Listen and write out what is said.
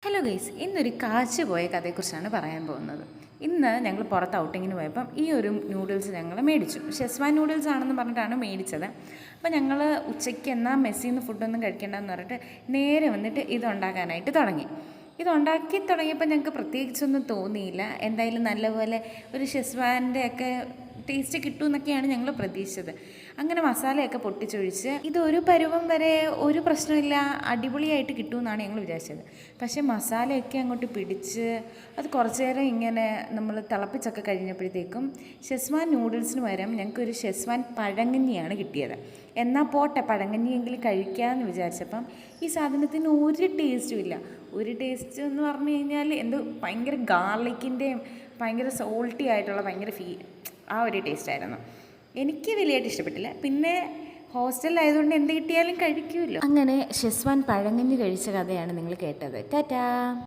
Hello guys, ഇന്നൊരു കാശ് പോയ കഥയെക്കുറിച്ചാണ് പറയാൻ പോകുന്നത്. ഇന്ന് ഞങ്ങൾ പുറത്ത് ഔട്ടിങ്ങിന് പോയപ്പം ഈ ഒരു നൂഡിൽസ് ഞങ്ങൾ മേടിച്ചു. ഷെസ്വാൻ നൂഡിൽസ് ആണെന്ന് പറഞ്ഞിട്ടാണ് മേടിച്ചത്. അപ്പോൾ ഞങ്ങൾ ഉച്ചയ്ക്ക് എന്നാൽ മെസ്സിൽ നിന്ന് ഫുഡൊന്നും കഴിക്കേണ്ടതെന്ന് പറഞ്ഞിട്ട് നേരെ വന്നിട്ട് ഇതുണ്ടാക്കാനായിട്ട് തുടങ്ങി. ഇതുണ്ടാക്കി തുടങ്ങിയപ്പോൾ ഞങ്ങൾക്ക് പ്രത്യേകിച്ചൊന്നും തോന്നിയില്ല. എന്തായാലും നല്ലപോലെ ഒരു ഷെസ്വാൻ്റെ ഒക്കെ ടേസ്റ്റ് കിട്ടുമെന്നൊക്കെയാണ് ഞങ്ങൾ പ്രതീക്ഷിച്ചത്. അങ്ങനെ മസാലയൊക്കെ പൊട്ടിച്ചൊഴിച്ച് ഇതൊരു പരുവം വരെ ഒരു പ്രശ്നമില്ല, അടിപൊളിയായിട്ട് കിട്ടുമെന്നാണ് ഞങ്ങൾ വിചാരിച്ചത്. പക്ഷേ മസാലയൊക്കെ അങ്ങോട്ട് പിടിച്ച് അത് കുറച്ച് നേരം ഇങ്ങനെ നമ്മൾ തിളപ്പിച്ചൊക്കെ കഴിഞ്ഞപ്പോഴത്തേക്കും ഷെസ്വാൻ നൂഡിൽസിന് പകരം ഞങ്ങൾക്കൊരു ഷെസ്വാൻ പഴങ്കഞ്ഞിയാണ് കിട്ടിയത്. എന്നാൽ പോട്ടെ, പഴങ്കഞ്ഞിയെങ്കിലും കഴിക്കാമെന്ന് വിചാരിച്ചപ്പം ഈ സാധനത്തിന് ഒരു ടേസ്റ്റും ഇല്ല. ഒരു ടേസ്റ്റ് എന്ന് പറഞ്ഞു കഴിഞ്ഞാൽ എന്തോ ഭയങ്കര ഗാർലിക്കിൻ്റെയും ഭയങ്കര സോൾട്ടി ആയിട്ടുള്ള ഭയങ്കര ആ ഒരു ടേസ്റ്റായിരുന്നു. എനിക്ക് വലിയായിട്ട് ഇഷ്ടപ്പെട്ടില്ല. പിന്നെ ഹോസ്റ്റലിലായതുകൊണ്ട് എന്ത് കിട്ടിയാലും കഴിക്കുമല്ലോ. അങ്ങനെ ഷെസ്വാൻ പഴങ്കഞ്ഞി കഴിച്ച കഥയാണ് നിങ്ങൾ കേട്ടത്. ടാറ്റാ.